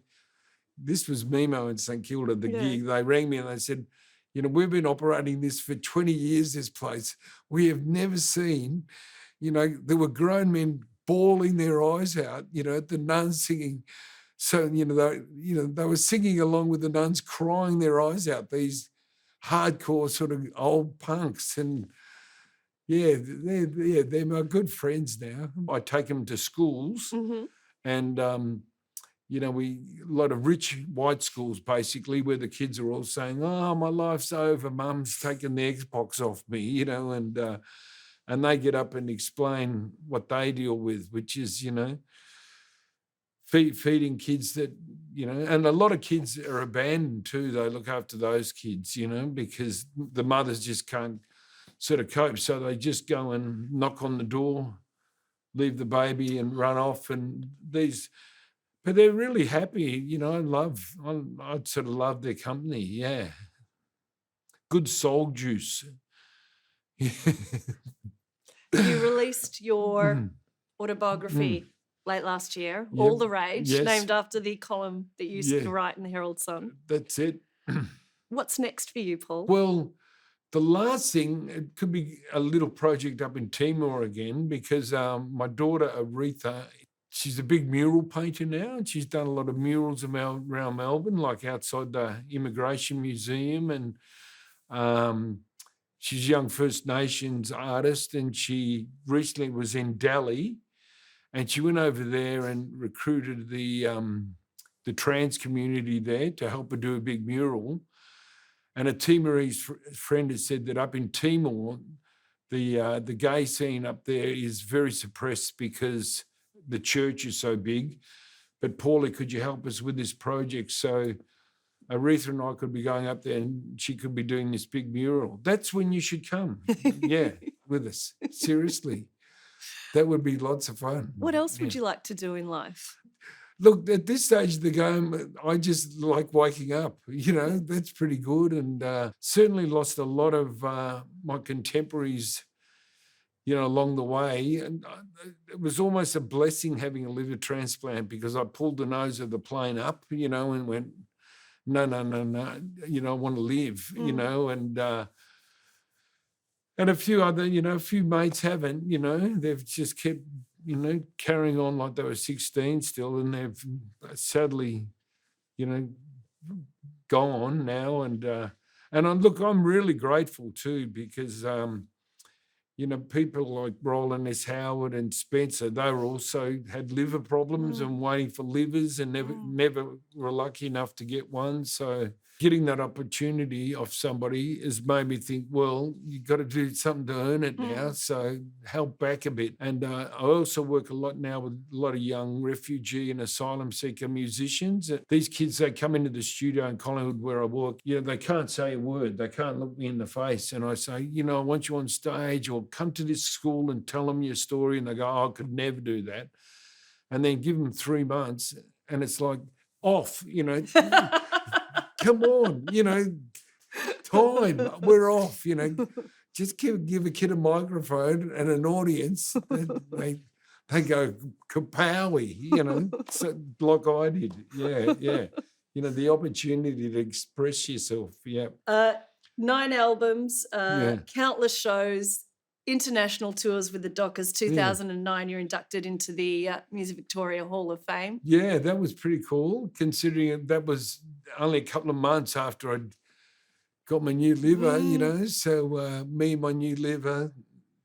this was Mimo in St Kilda, the gig." They rang me and they said, we've been operating this for 20 years, this place. We have never seen, there were grown men bawling their eyes out, at the nuns singing. So, they were singing along with the nuns, crying their eyes out, these hardcore sort of old punks. And they're my good friends now. I take them to schools and, a lot of rich white schools basically where the kids are all saying, oh, my life's over, mum's taken the Xbox off me, and they get up and explain what they deal with, which is, feeding kids that, and a lot of kids are abandoned too. They look after those kids, because the mothers just can't sort of cope. So they just go and knock on the door, leave the baby and run off. And but they're really happy, I sort of love their company. Yeah. Good soul juice. You released your autobiography late last year, All the Rage, named after the column that you used to write in the Herald Sun. That's it. What's next for you, Paul? Well, the last thing, it could be a little project up in Timor again, because my daughter Aretha, she's a big mural painter now, and she's done a lot of murals around Melbourne, like outside the Immigration Museum. And she's a young First Nations artist, and she recently was in Dili, and she went over there and recruited the trans community there to help her do a big mural. And a Timorese friend has said that up in Timor, the gay scene up there is very suppressed because the church is so big. But Paulie, could you help us with this project? So Aretha and I could be going up there and she could be doing this big mural. That's when you should come. Yeah, with us. Seriously. That would be lots of fun. What else would you like to do in life? Look, at this stage of the game, I just like waking up. That's pretty good. And certainly lost a lot of my contemporaries, along the way. And it was almost a blessing having a liver transplant, because I pulled the nose of the plane up, and went, no, I want to live, and a few other, a few mates haven't, they've just kept, carrying on like they were 16 still, and they've sadly, gone now. And I'm really grateful too, because, people like Roland S. Howard and Spencer, they were also had liver problems and waiting for livers, and never were lucky enough to get one. So getting that opportunity off somebody has made me think, well, you've got to do something to earn it now, so help back a bit. And I also work a lot now with a lot of young refugee and asylum seeker musicians. These kids, they come into the studio in Collingwood where I work, they can't say a word. They can't look me in the face. And I say, I want you on stage, or come to this school and tell them your story. And they go, oh, I could never do that. And then give them 3 months and it's like off, come on, time, we're off, just give a kid a microphone and an audience. They go kapowie, so, like I did. Yeah. The opportunity to express yourself. Yeah. 9 albums, countless shows, international tours with the Dockers. 2009, you're inducted into the Music Victoria Hall of Fame. Yeah, that was pretty cool, considering that was only a couple of months after I'd got my new liver, so me and my new liver,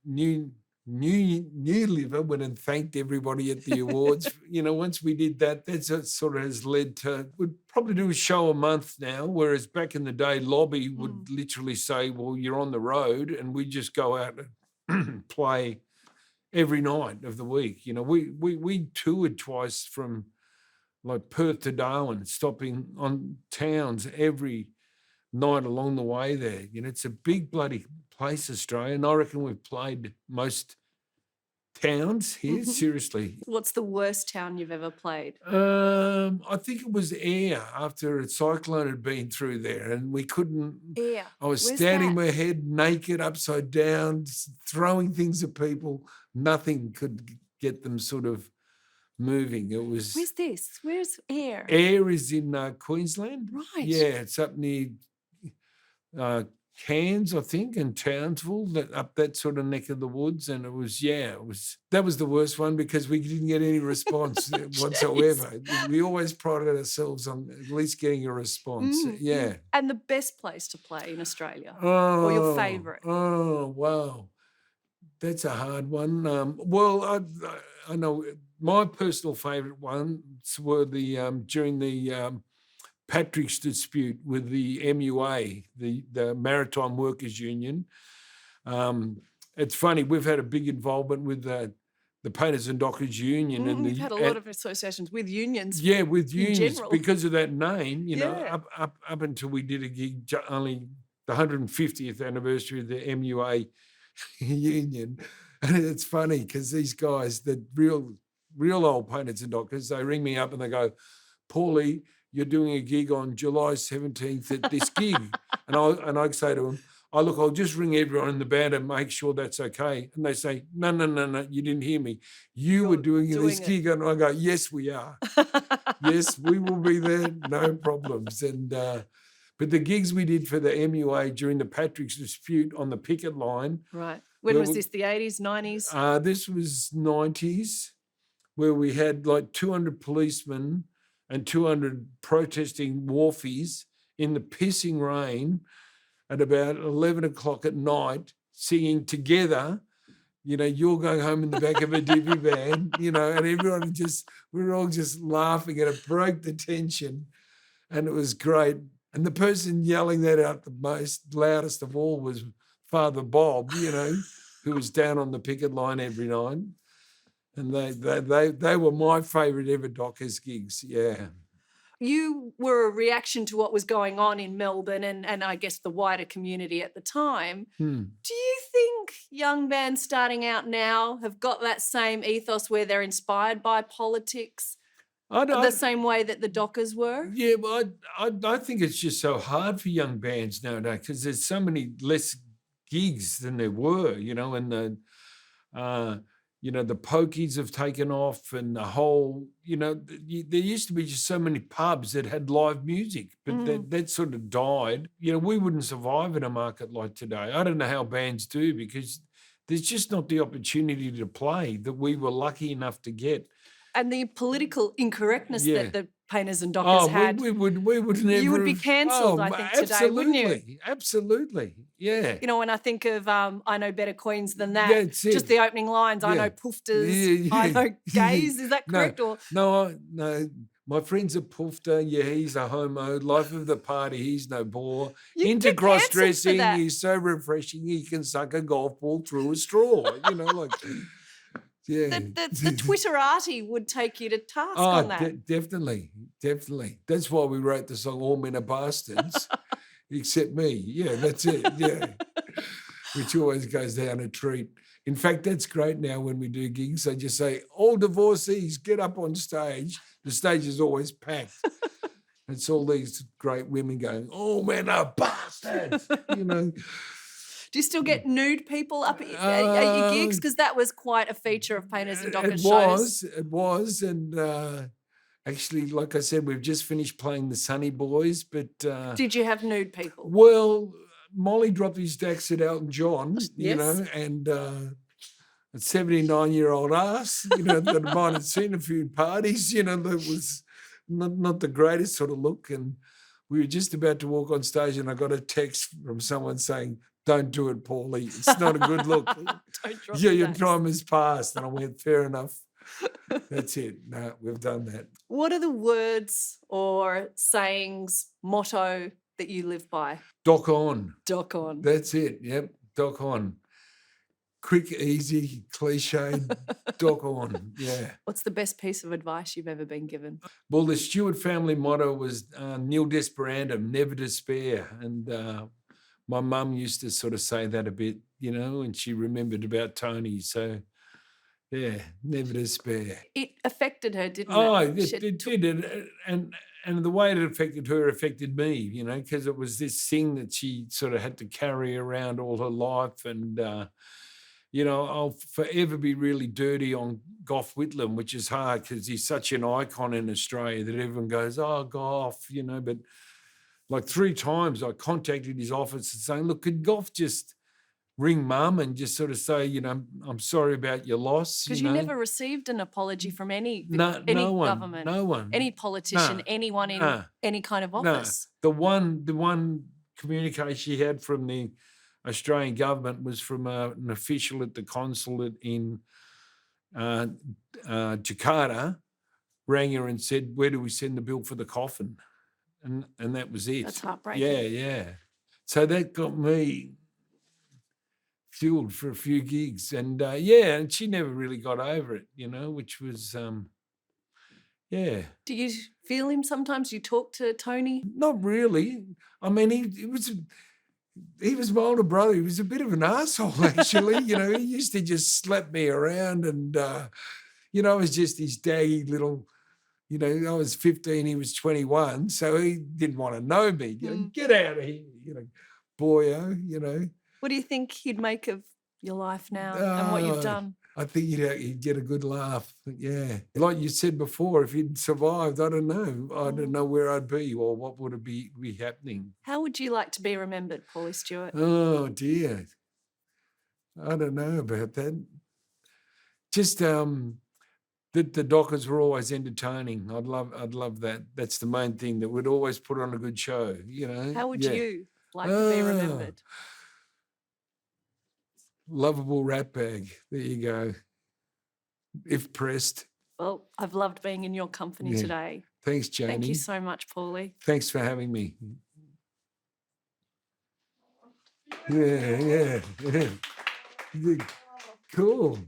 new liver, went and thanked everybody at the awards. Once we did that, that sort of has led to, we'd probably do a show a month now, whereas back in the day, Lobby would literally say, well, you're on the road, and we just go out and play every night of the week. We toured twice from like Perth to Darwin, stopping on towns every night along the way there. It's a big bloody place, Australia, and I reckon we've played most towns here, seriously. What's the worst town you've ever played? I think it was Ayr, after a cyclone had been through there, and we couldn't. Ayr. I was standing my head naked, upside down, throwing things at people. Nothing could get them sort of moving. It was. Where's this? Where's Ayr? Ayr is in Queensland. Right. Yeah, it's up near Cairns, I think, and Townsville, up that sort of neck of the woods. And that was the worst one because we didn't get any response whatsoever. We always prided ourselves on at least getting a response. Yeah. And the best place to play in Australia, or your favourite? Oh, wow. That's a hard one. Well, I know my personal favourite ones were during the Patrick's dispute with the MUA, the Maritime Workers Union. It's funny, we've had a big involvement with the Painters and Dockers Union. And you've had a lot of associations with unions. Yeah, with unions general. because of that name, Yeah. up until we did a gig, only the 150th anniversary of the MUA union. And it's funny because these guys, the real old Painters and Dockers, they ring me up and they go, Paulie, you're doing a gig on July 17th at this gig. And I say to them, look, I'll just ring everyone in the band and make sure that's okay. And they say, no, you didn't hear me. You're were doing this gig. And I go, yes, we are. Yes, we will be there, no problems. And but the gigs we did for the MUA during the Patrick's dispute on the picket line. Right. When was this, the 80s, 90s? This was 90s, where we had like 200 policemen and 200 protesting wharfies in the pissing rain at about 11 o'clock at night, singing together, You're Going Home in the back of a divvy van, and everyone we were all just laughing and it broke the tension and it was great. And the person yelling that out the loudest of all was Father Bob, who was down on the picket line every night. And they were my favourite ever Dockers gigs, yeah. You were a reaction to what was going on in Melbourne and I guess the wider community at the time. Do you think young bands starting out now have got that same ethos where they're inspired by politics the same way that the Dockers were? Yeah, well, I think it's just so hard for young bands nowadays because there's so many less gigs than there were, and the pokies have taken off and the whole, there used to be just so many pubs that had live music, but that sort of died. We wouldn't survive in a market like today. I don't know how bands do because there's just not the opportunity to play that we were lucky enough to get. And the political incorrectness that the Painters and Dockers had. We would never. You would be cancelled, I think, today, wouldn't you? Absolutely, yeah. When I think of I know better queens than that, just the opening lines, I know poofters, I know gays, is that correct? No, my friend's a poofter, he's a homo, life of the party, he's no bore. Into cross-dressing, he's so refreshing, he can suck a golf ball through a straw, Yeah. The Twitterati would take you to task on that. Definitely. That's why we wrote the song All Men Are Bastards, except me. Yeah, that's it, yeah. Which always goes down a treat. In fact, that's great now when we do gigs. They just say, all divorcees, get up on stage. The stage is always packed. It's all these great women going, all men are bastards, Do you still get nude people up at your gigs? Because that was quite a feature of Painters and Dockers shows. It was. And actually, like I said, we've just finished playing the Sunny Boys. But did you have nude people? Well, Molly dropped his dacks at Elton John, and a 79-year-old ass, that I might have seen a few parties, that was not the greatest sort of look. And we were just about to walk on stage and I got a text from someone saying, don't do it, Paulie. It's not a good look. Your time has passed. And I went, fair enough. That's it. No, we've done that. What are the words or sayings, motto that you live by? Dock on. Dock on. That's it. Yep. Dock on. Quick, easy, cliche, dock on. Yeah. What's the best piece of advice you've ever been given? Well, the Stewart family motto was nil desperandum, never despair. And my mum used to sort of say that a bit, and she remembered about Tony. So, yeah, never despair. It affected her, didn't it? Oh, it did. And the way it affected her affected me, because it was this thing that she sort of had to carry around all her life. And, I'll forever be really dirty on Gough Whitlam, which is hard because he's such an icon in Australia that everyone goes, oh, Gough, but like 3 times I contacted his office and saying, look, could Gough just ring mum and just sort of say, you know, I'm sorry about your loss. Because you never received an apology from any government, no one, any politician, anyone in any kind of office. The one communique she had from the Australian government was from an official at the consulate in Jakarta, rang her and said, where do we send the bill for the coffin? And that was it. That's heartbreaking. Yeah. So that got me fueled for a few gigs. And and she never really got over it, you know, which was, Do you feel him sometimes? You talk to Tony? Not really. I mean, he was my older brother. He was a bit of an arsehole, actually. You know, he used to just slap me around and, you know, I was just his daggy little, you know, I was 15, he was 21, so he didn't want to know me. You know, get out of here, you know, boyo, you know. What do you think he'd make of your life now and what you've done? I think he'd get a good laugh. Yeah. Like you said before, if he'd survived, I don't know. I don't know where I'd be or what would be happening. How would you like to be remembered, Paulie Stewart? Oh, dear. I don't know about that. Just the Dockers were always entertaining. I'd love that. That's the main thing, that we'd always put on a good show, you know. How would you like to be remembered? Lovable rat bag. There you go. If pressed. Well, I've loved being in your company today. Thanks, Janie. Thank you so much, Paulie. Thanks for having me. Yeah. Cool.